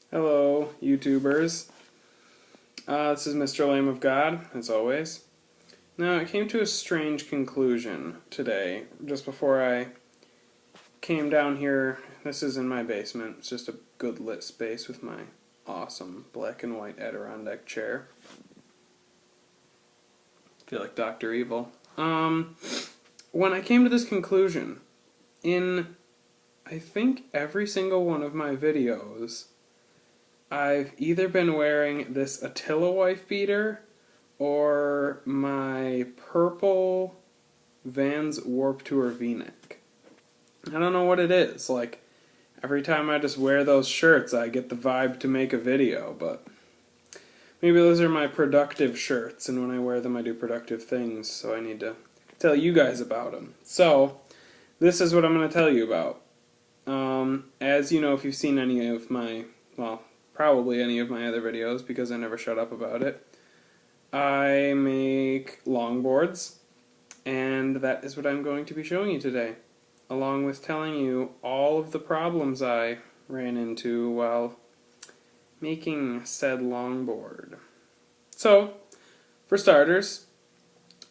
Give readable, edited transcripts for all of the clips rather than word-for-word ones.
Hello, YouTubers. This is Mr. Lamb of God, as always. Now, I came to a strange conclusion today, just before I came down here. This is in my basement. It's just a good lit space with my awesome black and white Adirondack chair. I feel like Dr. Evil. When I came to this conclusion, in I think every single one of my videos, I've either been wearing this Attila wife beater or my purple Vans Warped Tour V-neck. I don't know what it is. Like, every time I just wear those shirts, I get the vibe to make a video, but maybe those are my productive shirts, and when I wear them I do productive things, so I need to tell you guys about them. So, this is what I'm going to tell you about. As you know, if you've seen any of my, well, probably any of my other videos, because I never shut up about it, I make longboards, and that is what I'm going to be showing you today, along with telling you all of the problems I ran into while making said longboard. So, for starters,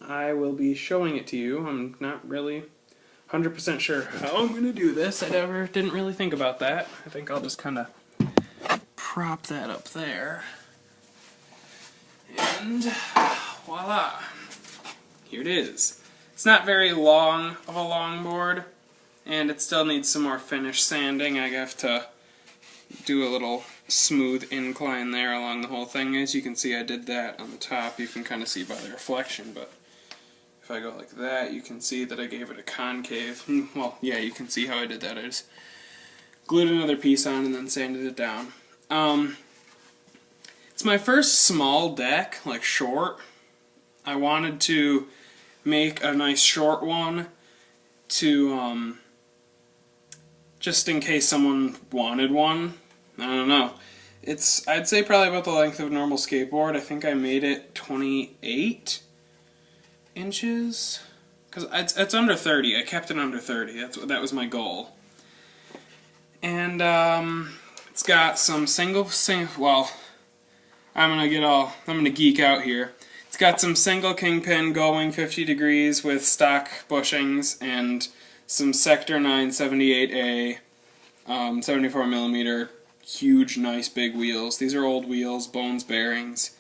I will be showing it to you. I'm not really 100% sure how I'm going to do this. I didn't really think about that. I think I'll just kind of prop that up there. And voila! Here it is. It's not very long of a longboard, and it still needs some more finish sanding. I have to do a little smooth incline there along the whole thing. As you can see, I did that on the top. You can kind of see by the reflection, but if I go like that, you can see that I gave it a concave. Well, yeah, you can see how I did that. I just glued another piece on and then sanded it down. It's my first small deck, like short. I wanted to make a nice short one to, just in case someone wanted one. I don't know. It's, I'd say probably about the length of a normal skateboard. I think I made it 28 inches, because it's under 30. I kept it under 30. That was my goal. And it's got some well, I'm gonna geek out here. It's got some single kingpin going 50 degrees with stock bushings and some Sector 978A 74mm huge nice big wheels. These are old wheels, Bones bearings.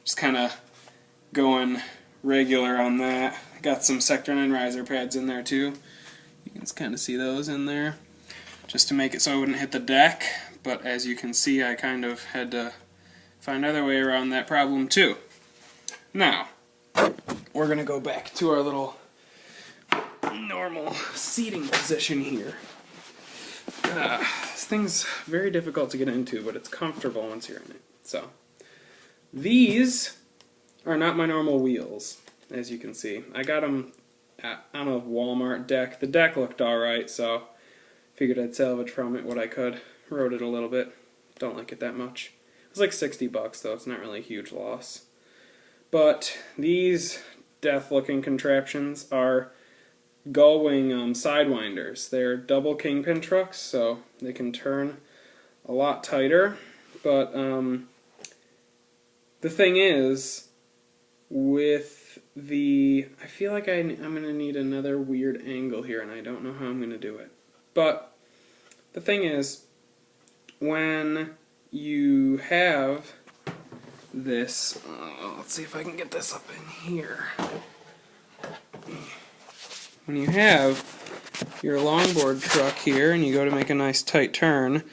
Just kind of going regular on that. I got some Sector 9 riser pads in there too. You can kind of see those in there, just to make it so I wouldn't hit the deck. But as you can see, I kind of had to find another way around that problem too. Now, we're going to go back to our little normal seating position here. This thing's very difficult to get into, but it's comfortable once you're in it. So, these are not my normal wheels, as you can see. I got them on a Walmart deck. The deck looked alright, so figured I'd salvage from it what I could. Rode it a little bit. Don't like it that much. It was like 60 bucks, though. It's not really a huge loss. But these death-looking contraptions are gull-wing sidewinders. They're double kingpin trucks, so they can turn a lot tighter. But the thing is, with the, I feel like I'm going to need another weird angle here, and I don't know how I'm going to do it. But the thing is, when you have this, let's see if I can get this up in here. When you have your longboard truck here and you go to make a nice tight turn,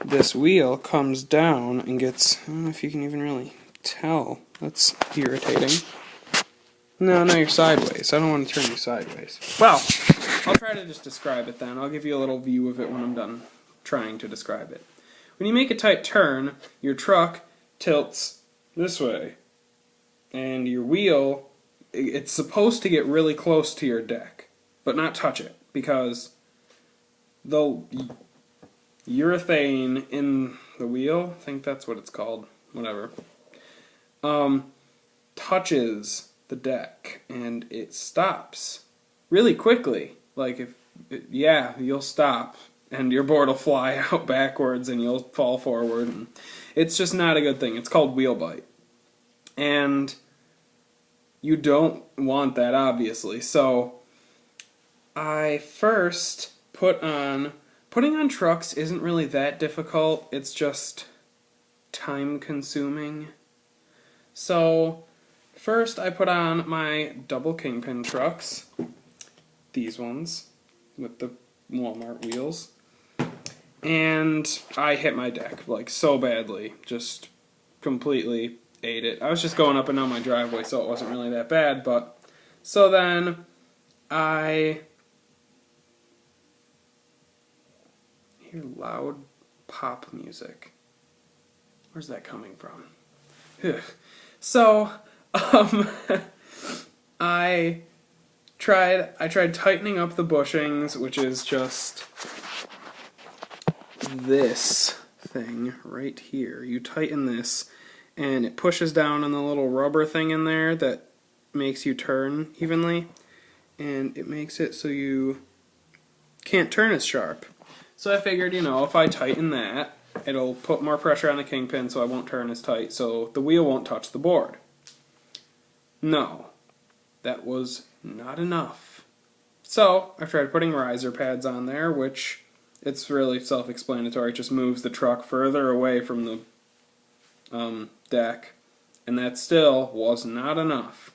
this wheel comes down and gets, I don't know if you can even really tell. That's irritating. No, you're sideways. I don't want to turn you sideways. Well, I'll try to just describe it then. I'll give you a little view of it when I'm done trying to describe it. When you make a tight turn, your truck tilts this way, and your wheel, it's supposed to get really close to your deck, but not touch it, because the urethane in the wheel, I think that's what it's called, whatever, touches the deck, and it stops really quickly. Like, yeah, you'll stop and your board will fly out backwards and you'll fall forward. And it's just not a good thing. It's called wheel bite. And you don't want that, obviously. So I first putting on trucks isn't really that difficult. It's just time consuming. So first I put on my double kingpin trucks, these ones with the Walmart wheels, and I hit my deck like so badly, just completely ate it. I was just going up and down my driveway, so it wasn't really that bad. But so then I hear loud pop music. Where's that coming from? So I tried tightening up the bushings, which is just this thing right here. You tighten this, and it pushes down on the little rubber thing in there that makes you turn evenly, and it makes it so you can't turn as sharp. So I figured, if I tighten that, it'll put more pressure on the kingpin so I won't turn as tight, so the wheel won't touch the board. No, that was not enough. So I tried putting riser pads on there, which it's really self-explanatory. It just moves the truck further away from the deck, and that still was not enough.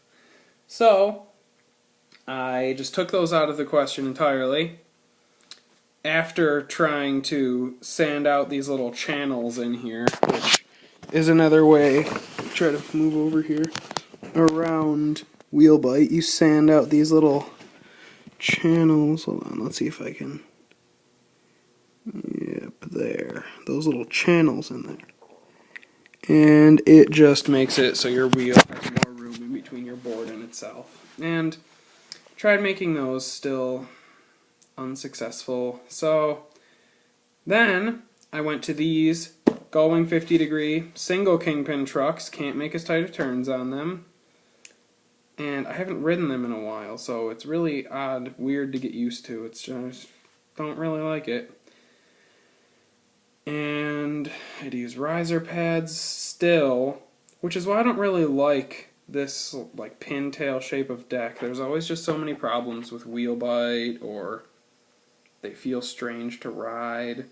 So I just took those out of the question entirely. After trying to sand out these little channels in here, which is another way, try to move over here, around wheel bite, you sand out these little channels. Hold on, let's see if I can, yep, there, those little channels in there. And it just makes it so your wheel has more room in between your board and itself. And tried making those, still unsuccessful. So then I went to these going 50-degree single kingpin trucks. Can't make as tight of turns on them, and I haven't ridden them in a while, so it's really odd, weird to get used to. It's just, don't really like it. And I'd use riser pads still, which is why I don't really like this like pintail shape of deck. There's always just so many problems with wheel bite, or they feel strange to ride.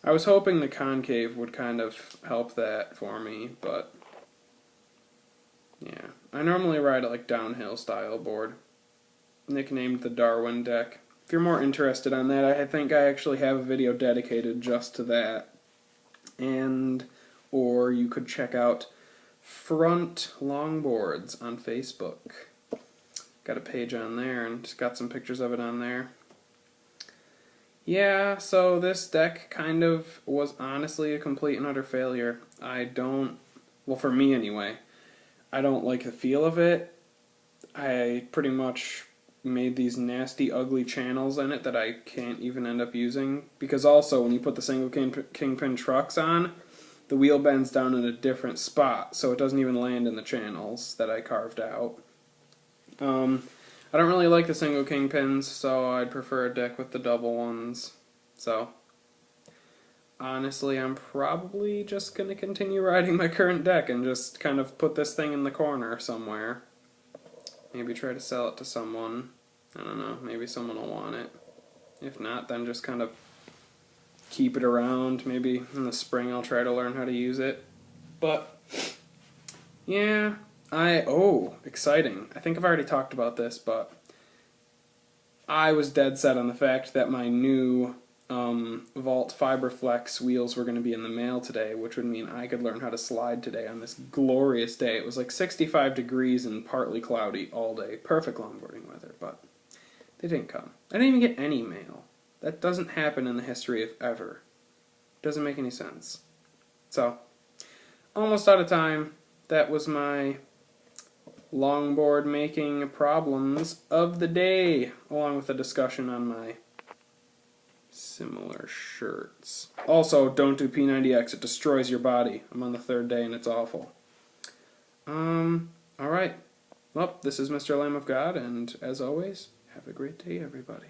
I was hoping the concave would kind of help that for me, but yeah. I normally ride a like downhill style board, nicknamed the Darwin deck. If you're more interested on that, I think I actually have a video dedicated just to that. Or you could check out Front Longboards on Facebook. Got a page on there and just got some pictures of it on there. Yeah, so this deck kind of was honestly a complete and utter failure. Well, for me anyway, I don't like the feel of it. I pretty much made these nasty, ugly channels in it that I can't even end up using. Because also, when you put the single kingpin trucks on, the wheel bends down in a different spot, so it doesn't even land in the channels that I carved out. I don't really like the single kingpins, so I'd prefer a deck with the double ones. So, honestly, I'm probably just going to continue riding my current deck and just kind of put this thing in the corner somewhere. Maybe try to sell it to someone. I don't know, maybe someone will want it. If not, then just kind of keep it around. Maybe in the spring I'll try to learn how to use it. But, yeah, exciting. I think I've already talked about this, but I was dead set on the fact that my new Vault Fiberflex wheels were going to be in the mail today, which would mean I could learn how to slide today on this glorious day. It was like 65 degrees and partly cloudy all day. Perfect longboarding weather, but they didn't come. I didn't even get any mail. That doesn't happen in the history of ever. Doesn't make any sense. So, almost out of time. That was my longboard making problems of the day, along with a discussion on my similar shirts. Also, don't do P90X, it destroys your body. I'm on the third day and it's awful. Alright. Well, this is Mr. Lamb of God, and as always, have a great day, everybody.